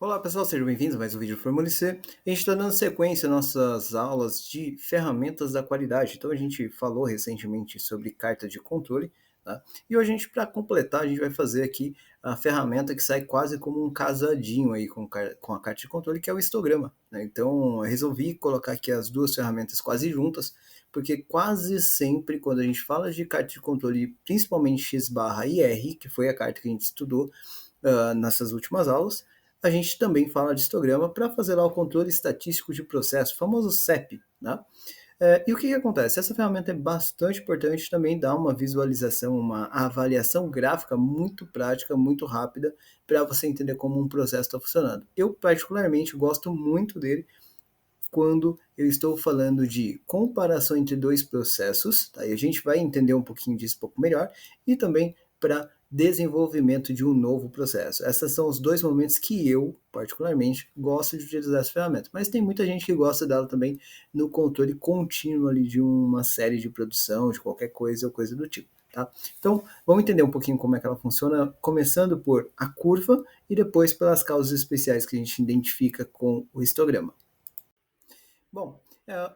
Olá pessoal, sejam bem-vindos a mais um vídeo do Fórmula C. A gente está dando sequência às nossas aulas de ferramentas da qualidade. Então a gente falou recentemente sobre carta de controle, tá? E hoje para completar, a gente vai fazer aqui a ferramenta que sai quase como um casadinho aí com a carta de controle, que é o histograma, né? Então eu resolvi colocar aqui as duas ferramentas quase juntas, porque quase sempre quando a gente fala de carta de controle, principalmente X barra e R, que foi a carta que a gente estudou nessas últimas aulas, a gente também fala de histograma para fazer lá o controle estatístico de processo, o famoso CEP, né? E o que acontece? Essa ferramenta é bastante importante, também dá uma visualização, uma avaliação gráfica muito prática, muito rápida, para você entender como um processo está funcionando. Eu, particularmente, gosto muito dele quando eu estou falando de comparação entre dois processos, tá? E a gente vai entender um pouquinho disso um pouco melhor, e também para desenvolvimento de um novo processo. Esses são os dois momentos que eu, particularmente, gosto de utilizar essa ferramenta. Mas tem muita gente que gosta dela também no controle contínuo ali de uma série de produção, de qualquer coisa ou coisa do tipo. Tá? Então, vamos entender um pouquinho como é que ela funciona, começando por a curva e depois pelas causas especiais que a gente identifica com o histograma. Bom,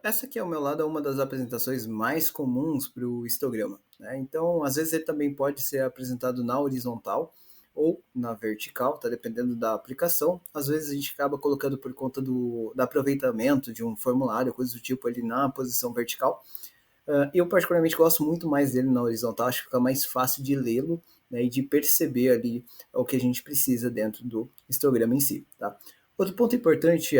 essa aqui ao meu lado é uma das apresentações mais comuns para o histograma, né? Então, às vezes ele também pode ser apresentado na horizontal ou na vertical, tá dependendo da aplicação. Às vezes a gente acaba colocando por conta do aproveitamento de um formulário, coisa do tipo ali na posição vertical. Eu particularmente gosto muito mais dele na horizontal, acho que fica mais fácil de lê-lo, né, e de perceber ali o que a gente precisa dentro do histograma em si, tá? Outro ponto importante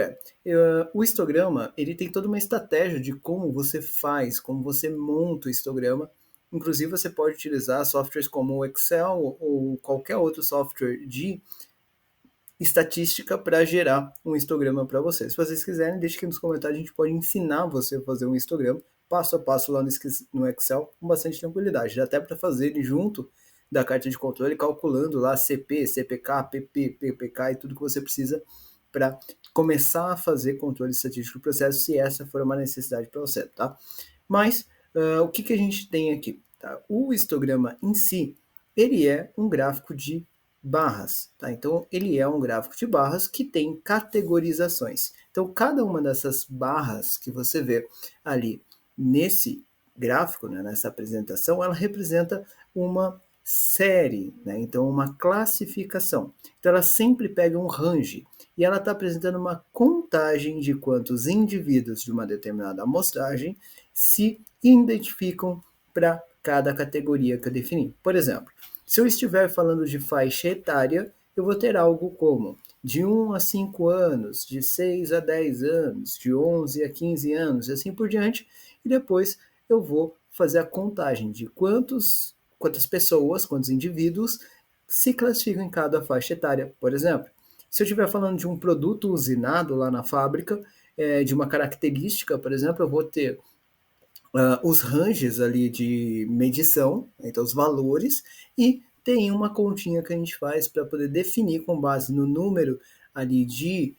o histograma ele tem toda uma estratégia de como você faz, como você monta o histograma. Inclusive você pode utilizar softwares como o Excel ou qualquer outro software de estatística para gerar um histograma para você. Se vocês quiserem, deixe aqui nos comentários, a gente pode ensinar você a fazer um histograma passo a passo lá no Excel com bastante tranquilidade. Dá até para fazer ele junto da carta de controle, calculando lá CP, CPK, PP, PPK e tudo que você precisa para começar a fazer controle estatístico do processo, se essa for uma necessidade para você, tá? Mas o que a gente tem aqui? Tá? O histograma em si, ele é um gráfico de barras, tá? Então ele é um gráfico de barras que tem categorizações. Então cada uma dessas barras que você vê ali nesse gráfico, né, nessa apresentação, ela representa uma série, né? Então uma classificação. Então ela sempre pega um range e ela está apresentando uma contagem de quantos indivíduos de uma determinada amostragem se identificam para cada categoria que eu defini. Por exemplo, se eu estiver falando de faixa etária, eu vou ter algo como de 1 a 5 anos, de 6 a 10 anos, de 11 a 15 anos, e assim por diante, e depois eu vou fazer a contagem de quantas pessoas, quantos indivíduos se classificam em cada faixa etária. Por exemplo, se eu estiver falando de um produto usinado lá na fábrica, de uma característica, por exemplo, eu vou ter os ranges ali de medição, então os valores, e tem uma continha que a gente faz para poder definir com base no número ali de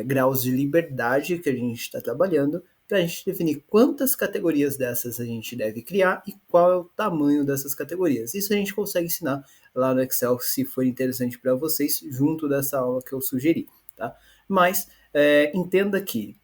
graus de liberdade que a gente está trabalhando, para a gente definir quantas categorias dessas a gente deve criar e qual é o tamanho dessas categorias. Isso a gente consegue ensinar lá no Excel, se for interessante para vocês, junto dessa aula que eu sugeri, tá? Mas entenda que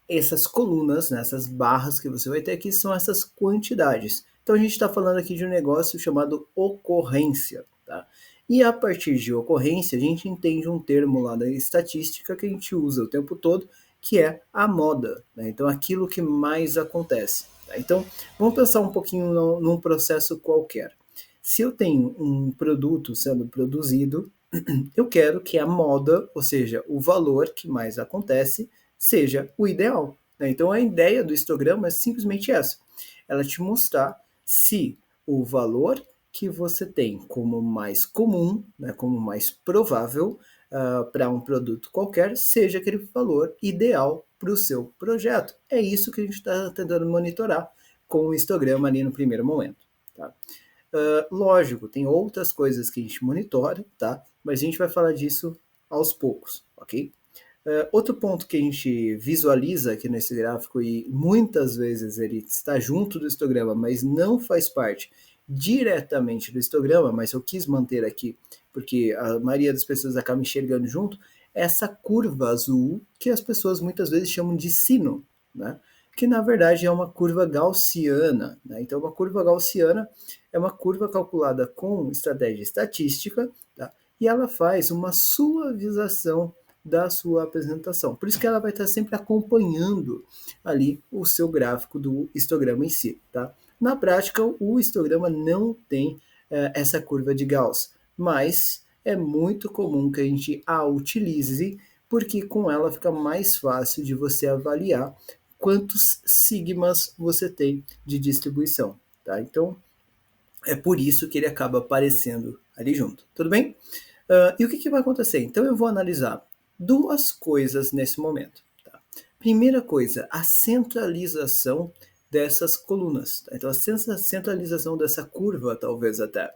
essas colunas, né, essas barras que você vai ter aqui, são essas quantidades. Então a gente está falando aqui de um negócio chamado ocorrência. Tá? E a partir de ocorrência, a gente entende um termo lá da estatística que a gente usa o tempo todo, que é a moda. Né? Então aquilo que mais acontece. Tá? Então vamos pensar um pouquinho num processo qualquer. Se eu tenho um produto sendo produzido, eu quero que a moda, ou seja, o valor que mais acontece, seja o ideal. Né? Então a ideia do histograma é simplesmente essa: ela te mostrar se o valor que você tem como mais comum, né, como mais provável para um produto qualquer, seja aquele valor ideal para o seu projeto. É isso que a gente está tentando monitorar com o histograma ali no primeiro momento. Tá? Lógico, tem outras coisas que a gente monitora, tá? Mas a gente vai falar disso aos poucos, ok? Outro ponto que a gente visualiza aqui nesse gráfico, e muitas vezes ele está junto do histograma, mas não faz parte diretamente do histograma, mas eu quis manter aqui, porque a maioria das pessoas acaba enxergando junto, essa curva azul que as pessoas muitas vezes chamam de sino, né? Que na verdade é uma curva gaussiana, né? Então, uma curva gaussiana é uma curva calculada com estratégia estatística, tá? E ela faz uma suavização da sua apresentação. Por isso que ela vai estar sempre acompanhando ali o seu gráfico do histograma em si, tá? Na prática, o histograma não tem essa curva de Gauss, mas é muito comum que a gente a utilize, porque com ela fica mais fácil de você avaliar quantos sigmas você tem de distribuição, tá? Então, é por isso que ele acaba aparecendo ali junto, tudo bem? E o que vai acontecer? Então, eu vou analisar duas coisas nesse momento. Tá? Primeira coisa, a centralização dessas colunas. Tá? Então, a centralização dessa curva, talvez até.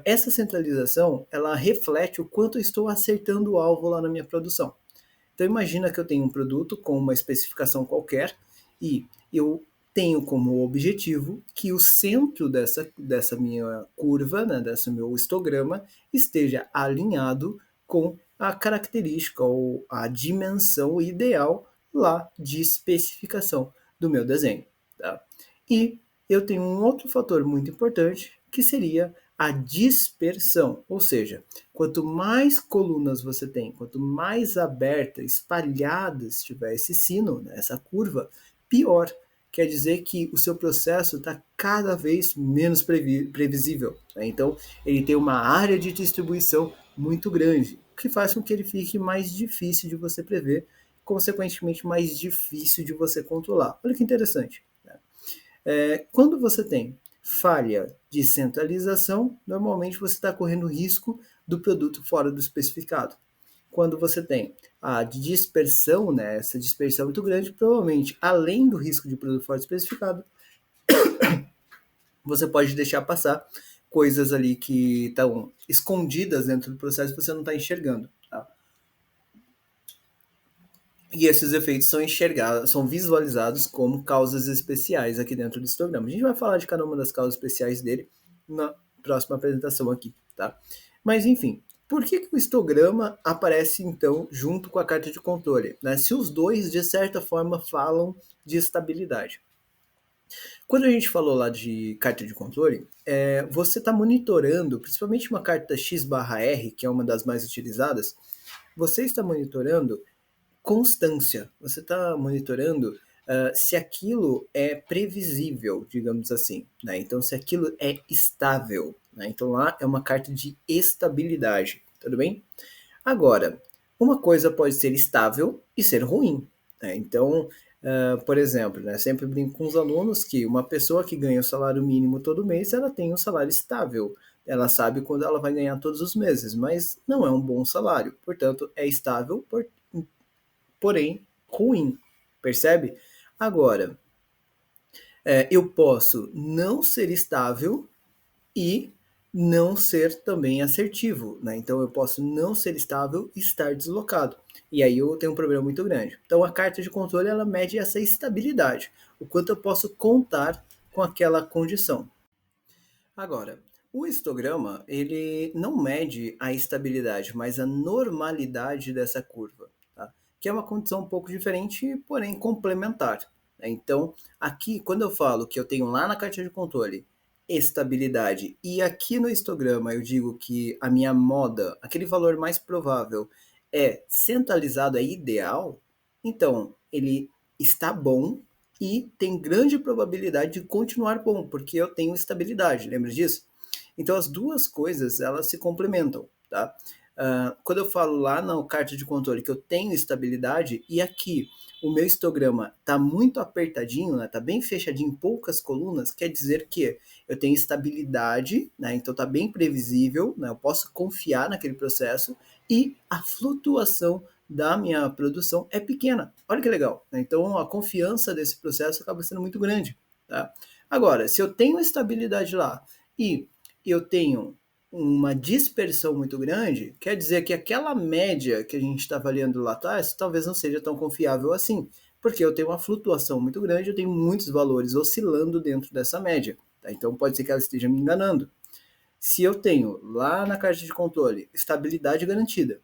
Essa centralização, ela reflete o quanto eu estou acertando o alvo lá na minha produção. Então imagina que eu tenho um produto com uma especificação qualquer e eu tenho como objetivo que o centro dessa minha curva, né, desse meu histograma, esteja alinhado com a característica ou a dimensão ideal lá de especificação do meu desenho. Tá? E eu tenho um outro fator muito importante que seria a dispersão, ou seja, quanto mais colunas você tem, quanto mais aberta, espalhada estiver esse sino, né, essa curva, pior. Quer dizer que o seu processo está cada vez menos previsível. Né? Então, ele tem uma área de distribuição muito grande, o que faz com que ele fique mais difícil de você prever, consequentemente mais difícil de você controlar. Olha que interessante. Né? Quando você tem falha de centralização, normalmente você está correndo risco do produto fora do especificado. Quando você tem a dispersão, né, essa dispersão muito grande, provavelmente, além do risco de produto fora do especificado, você pode deixar passar coisas ali que estão escondidas dentro do processo e você não está enxergando. Tá? E esses efeitos são enxergados, são visualizados como causas especiais aqui dentro do histograma. A gente vai falar de cada uma das causas especiais dele na próxima apresentação aqui, tá? Mas enfim, por que o histograma aparece então junto com a carta de controle? Né? Se os dois, de certa forma, falam de estabilidade. Quando a gente falou lá de carta de controle, você está monitorando, principalmente uma carta X/R, que é uma das mais utilizadas, você está monitorando constância. Você está monitorando se aquilo é previsível, digamos assim. Né? Então, se aquilo é estável. Né? Então, lá é uma carta de estabilidade. Tudo bem? Agora, uma coisa pode ser estável e ser ruim. Né? Então, por exemplo, né, sempre brinco com os alunos que uma pessoa que ganha o salário mínimo todo mês, ela tem um salário estável. Ela sabe quando ela vai ganhar todos os meses, mas não é um bom salário. Portanto, é estável, porém ruim, percebe? Agora, eu posso não ser estável e não ser também assertivo, né? Então eu posso não ser estável e estar deslocado. E aí eu tenho um problema muito grande. Então a carta de controle ela mede essa estabilidade, o quanto eu posso contar com aquela condição. Agora, o histograma, ele não mede a estabilidade, mas a normalidade dessa curva, tá? Que é uma condição um pouco diferente, porém complementar. Né? Então, aqui, quando eu falo que eu tenho lá na carta de controle estabilidade e aqui no histograma eu digo que a minha moda, aquele valor mais provável, é centralizado, é ideal, então ele está bom e tem grande probabilidade de continuar bom, porque eu tenho estabilidade, lembra disso? Então as duas coisas, elas se complementam, tá? Quando eu falo lá na carta de controle que eu tenho estabilidade e aqui o meu histograma está muito apertadinho, né, tá bem fechadinho, poucas colunas, quer dizer que eu tenho estabilidade, né, então está bem previsível, né, eu posso confiar naquele processo e a flutuação da minha produção é pequena. Olha que legal. Né? Então a confiança desse processo acaba sendo muito grande. Tá? Agora, se eu tenho estabilidade lá e eu tenho uma dispersão muito grande, quer dizer que aquela média que a gente está avaliando lá atrás talvez não seja tão confiável assim, porque eu tenho uma flutuação muito grande, eu tenho muitos valores oscilando dentro dessa média. Tá? Então pode ser que ela esteja me enganando. Se eu tenho lá na caixa de controle estabilidade garantida,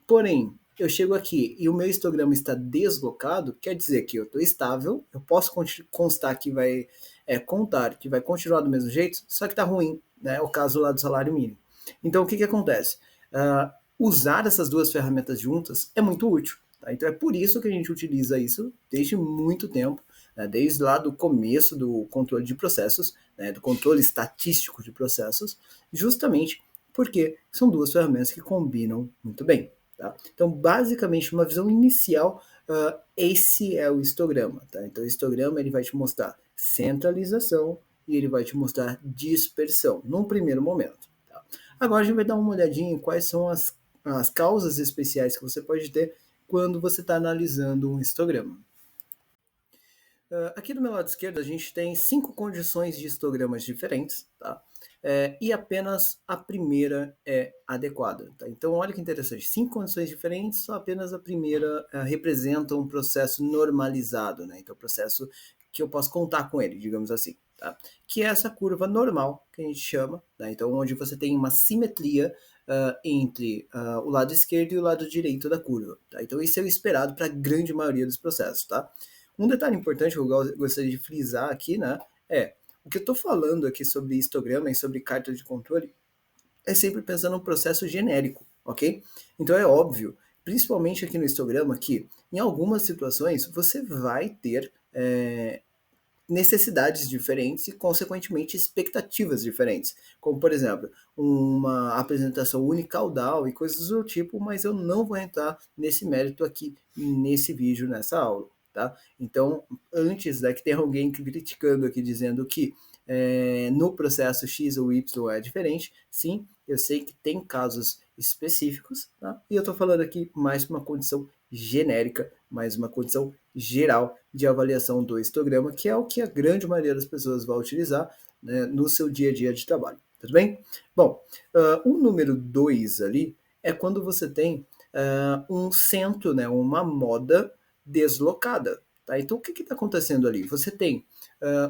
porém eu chego aqui e o meu histograma está deslocado, quer dizer que eu estou estável, eu posso constar que vai contar que vai continuar do mesmo jeito, só que está ruim, né? É o caso lá do salário mínimo. Então o que acontece? Usar essas duas ferramentas juntas é muito útil. Tá? Então é por isso que a gente utiliza isso desde muito tempo, né? Desde lá do começo do controle de processos, né? Do controle estatístico de processos, justamente porque são duas ferramentas que combinam muito bem. Tá? Então, basicamente, uma visão inicial, esse é o histograma. Tá? Então, o histograma ele vai te mostrar centralização e ele vai te mostrar dispersão, num primeiro momento. Tá? Agora, a gente vai dar uma olhadinha em quais são as causas especiais que você pode ter quando você está analisando um histograma. Aqui do meu lado esquerdo, a gente tem 5 condições de histogramas diferentes, tá? E apenas a primeira é adequada. Tá? Então, olha que interessante, 5 condições diferentes, só apenas a primeira representa um processo normalizado, né? Então, processo que eu posso contar com ele, digamos assim. Tá? Que é essa curva normal, que a gente chama, tá? Então, onde você tem uma simetria entre o lado esquerdo e o lado direito da curva. Tá? Então, isso é o esperado para a grande maioria dos processos. Tá? Um detalhe importante que eu gostaria de frisar aqui, né, o que eu estou falando aqui sobre histograma e sobre carta de controle é sempre pensando num processo genérico, ok? Então é óbvio, principalmente aqui no histograma, que em algumas situações você vai ter necessidades diferentes e, consequentemente, expectativas diferentes. Como, por exemplo, uma apresentação unicaudal e coisas do tipo, mas eu não vou entrar nesse mérito aqui, nesse vídeo, nessa aula. Tá? Então, antes que tenha alguém criticando aqui, dizendo que no processo X ou Y é diferente, sim, eu sei que tem casos específicos, tá? E eu estou falando aqui mais uma condição genérica, mais uma condição geral de avaliação do histograma, que é o que a grande maioria das pessoas vai utilizar, né, no seu dia a dia de trabalho. Tudo bem? Bom, o número 2 ali é quando você tem um centro, né, uma moda deslocada. Tá? Então, o que está acontecendo ali? Você tem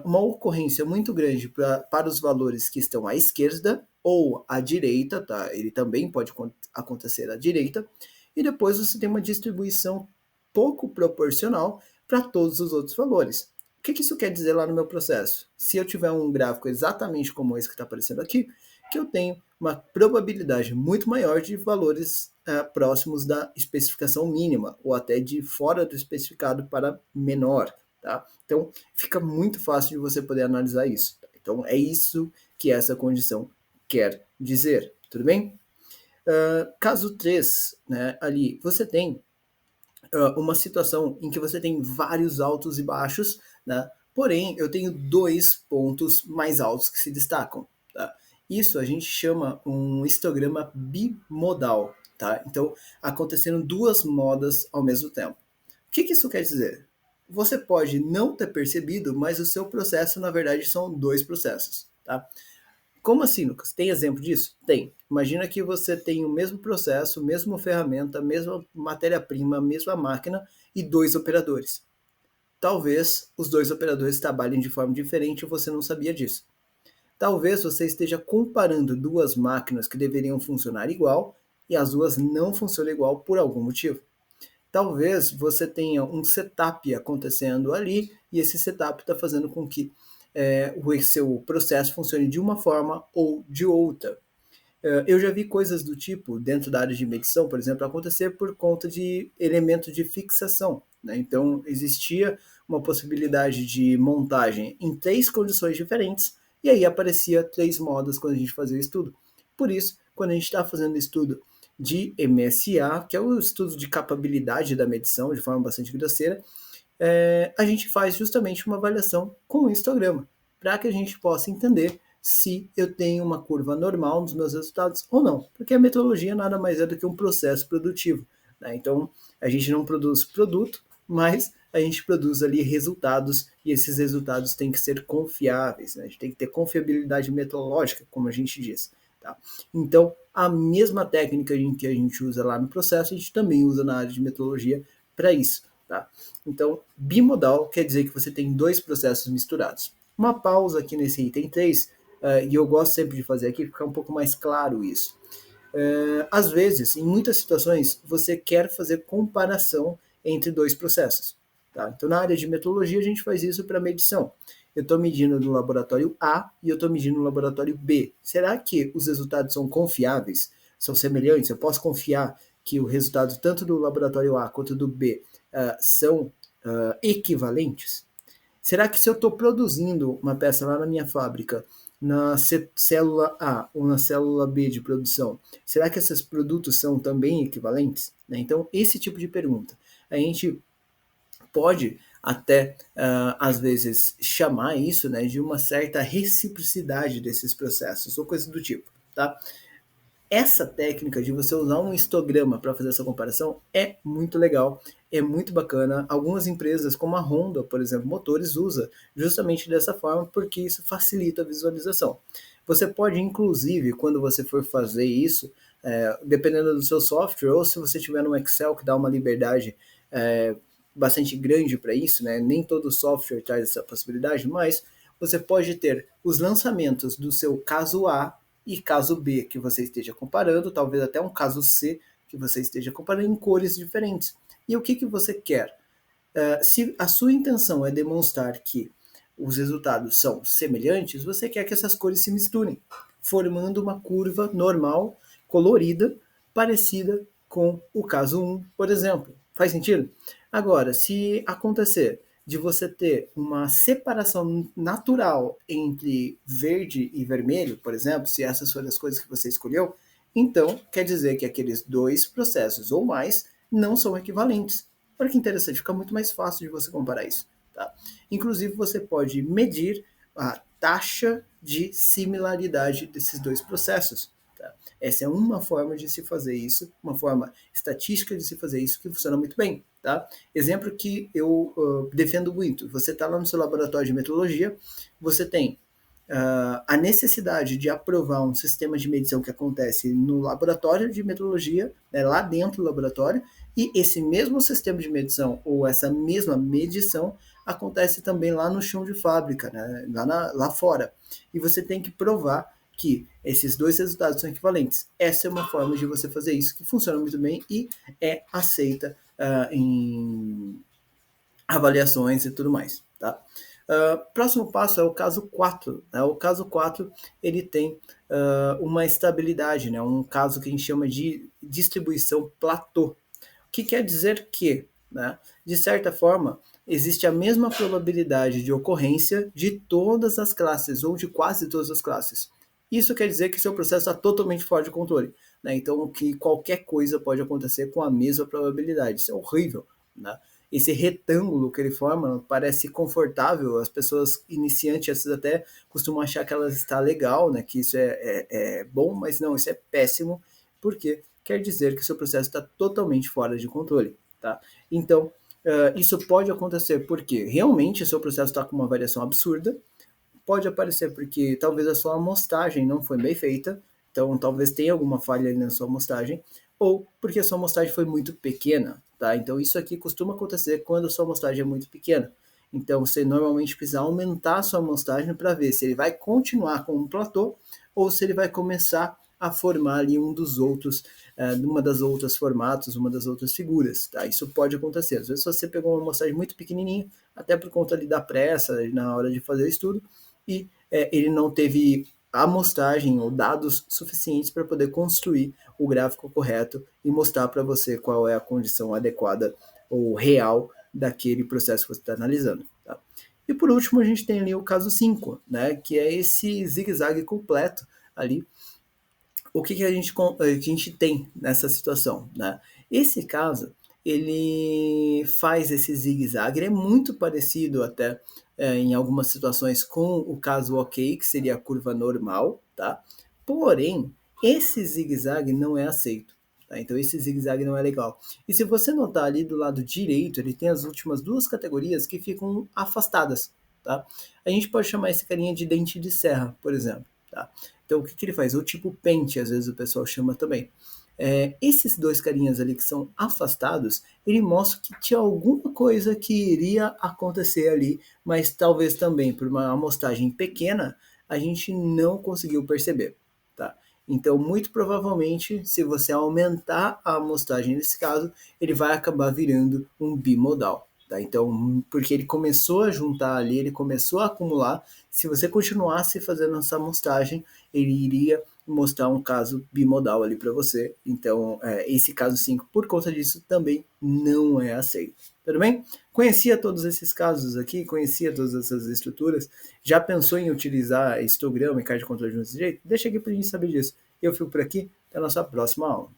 uma ocorrência muito grande para os valores que estão à esquerda ou à direita, tá? Ele também pode acontecer à direita, e depois você tem uma distribuição pouco proporcional para todos os outros valores. O que isso quer dizer lá no meu processo? Se eu tiver um gráfico exatamente como esse que está aparecendo aqui, que eu tenho uma probabilidade muito maior de valores próximos da especificação mínima, ou até de fora do especificado para menor. Tá? Então, fica muito fácil de você poder analisar isso. Tá? Então, é isso que essa condição quer dizer. Tudo bem? Caso 3, né, ali, você tem uma situação em que você tem vários altos e baixos, né? Porém, eu tenho 2 pontos mais altos que se destacam. Tá? Isso a gente chama um histograma bimodal. Tá? Então, acontecendo 2 modas ao mesmo tempo. O que isso quer dizer? Você pode não ter percebido, mas o seu processo, na verdade, são 2 processos. Tá? Como assim, Lucas? Tem exemplo disso? Tem. Imagina que você tem o mesmo processo, mesma ferramenta, mesma matéria-prima, mesma máquina e 2 operadores. Talvez os 2 operadores trabalhem de forma diferente e você não sabia disso. Talvez você esteja comparando 2 máquinas que deveriam funcionar igual e as duas não funcionam igual por algum motivo. Talvez você tenha um setup acontecendo ali e esse setup está fazendo com que o seu processo funcione de uma forma ou de outra. Eu já vi coisas do tipo, dentro da área de medição, por exemplo, acontecer por conta de elementos de fixação. Né? Então, existia uma possibilidade de montagem em 3 condições diferentes, e aí aparecia 3 modas quando a gente fazia o estudo. Por isso, quando a gente está fazendo estudo de MSA, que é o estudo de capabilidade da medição, de forma bastante grosseira, a gente faz justamente uma avaliação com o histograma, para que a gente possa entender se eu tenho uma curva normal nos meus resultados ou não, porque a metodologia nada mais é do que um processo produtivo. Né? Então, a gente não produz produto, mas a gente produz ali resultados, e esses resultados têm que ser confiáveis, né? A gente tem que ter confiabilidade metodológica, como a gente diz. Tá? Então, a mesma técnica que a gente usa lá no processo, a gente também usa na área de metodologia para isso. Tá? Então, bimodal quer dizer que você tem 2 processos misturados. Uma pausa aqui nesse item 3, e eu gosto sempre de fazer aqui, ficar um pouco mais claro isso. Às vezes, em muitas situações, você quer fazer comparação entre dois processos. Tá? Então, na área de metrologia, a gente faz isso para medição. Eu estou medindo no laboratório A e eu estou medindo no laboratório B. Será que os resultados são confiáveis? São semelhantes? Eu posso confiar que o resultado tanto do laboratório A quanto do B são equivalentes? Será que se eu estou produzindo uma peça lá na minha fábrica, na célula A ou na célula B de produção, será que esses produtos são também equivalentes? Né? Então, esse tipo de pergunta. A gente pode até, às vezes, chamar isso, né, de uma certa reciprocidade desses processos, ou coisa do tipo. Tá? Essa técnica de você usar um histograma para fazer essa comparação é muito legal, é muito bacana. Algumas empresas, como a Honda, por exemplo, motores, usa justamente dessa forma porque isso facilita a visualização. Você pode, inclusive, quando você for fazer isso, dependendo do seu software, ou se você tiver no Excel que dá uma liberdade bastante grande para isso, né? Nem todo software traz essa possibilidade, mas você pode ter os lançamentos do seu caso A e caso B que você esteja comparando, talvez até um caso C que você esteja comparando em cores diferentes. E o que você quer? Se a sua intenção é demonstrar que os resultados são semelhantes, você quer que essas cores se misturem, formando uma curva normal, colorida, parecida com o caso 1, por exemplo. Faz sentido? Agora, se acontecer de você ter uma separação natural entre verde e vermelho, por exemplo, se essas foram as coisas que você escolheu, então quer dizer que aqueles dois processos ou mais não são equivalentes. Olha que interessante, fica muito mais fácil de você comparar isso. Tá? Inclusive, você pode medir a taxa de similaridade desses dois processos. Tá? Essa é uma forma de se fazer isso, uma forma estatística de se fazer isso que funciona muito bem. Tá? Exemplo que eu defendo muito. Você está lá no seu laboratório de metrologia, você tem a necessidade de aprovar um sistema de medição que acontece no laboratório de metrologia, né, lá dentro do laboratório, e esse mesmo sistema de medição ou essa mesma medição acontece também lá no chão de fábrica, né, lá fora. E você tem que provar que esses dois resultados são equivalentes. Essa é uma forma de você fazer isso que funciona muito bem e é aceita em avaliações e tudo mais. Tá? Próximo passo é o caso 4. Né? O caso 4 ele tem uma estabilidade, né? Um caso que a gente chama de distribuição platô. O que quer dizer que, né, de certa forma, existe a mesma probabilidade de ocorrência de todas as classes, ou de quase todas as classes. Isso quer dizer que seu processo está totalmente fora de controle. Né? Então, que qualquer coisa pode acontecer com a mesma probabilidade. Isso é horrível. Né? Esse retângulo que ele forma parece confortável. As pessoas iniciantes até costumam achar que ela está legal, né? Que isso é bom, mas não, isso é péssimo, porque quer dizer que o seu processo está totalmente fora de controle. Tá? Então, isso pode acontecer porque realmente o seu processo está com uma variação absurda, pode aparecer porque talvez a sua amostragem não foi bem feita, então talvez tenha alguma falha ali na sua amostragem, ou porque a sua amostragem foi muito pequena, tá? Então isso aqui costuma acontecer quando a sua amostragem é muito pequena. Então você normalmente precisa aumentar a sua amostragem para ver se ele vai continuar com um platô ou se ele vai começar a formar ali um dos outros, uma das outras formatos, uma das outras figuras, tá? Isso pode acontecer. Às vezes você pegou uma amostragem muito pequenininha, até por conta ali da pressa na hora de fazer o estudo, e ele não teve amostragem ou dados suficientes para poder construir o gráfico correto e mostrar para você qual é a condição adequada ou real daquele processo que você está analisando. Tá? E por último, a gente tem ali o caso 5, né, que é esse zigue-zague completo ali. O que a gente tem nessa situação? Né? Esse caso, ele faz esse zigue-zague, ele é muito parecido até em algumas situações com o caso OK, que seria a curva normal, tá? Porém, esse zigue-zague não é aceito. Tá? Então esse zigue-zague não é legal. E se você notar ali do lado direito, ele tem as últimas duas categorias que ficam afastadas. Tá? A gente pode chamar esse carinha de dente de serra, por exemplo. Tá? Então o que ele faz? O tipo pente, às vezes o pessoal chama também. esses dois carinhas ali que são afastados, ele mostra que tinha alguma coisa que iria acontecer ali, mas talvez também por uma amostragem pequena, a gente não conseguiu perceber, tá? Então, muito provavelmente, se você aumentar a amostragem nesse caso, ele vai acabar virando um bimodal. Tá? Então, porque ele começou a juntar ali, ele começou a acumular. Se você continuasse fazendo essa amostragem, ele iria mostrar um caso bimodal ali para você. Então, esse caso 5, por conta disso, também não é aceito. Tudo bem? Conhecia todos esses casos aqui, conhecia todas essas estruturas, já pensou em utilizar histograma e card controle de um jeito? Deixa aqui para a gente saber disso. Eu fico por aqui, até a nossa próxima aula.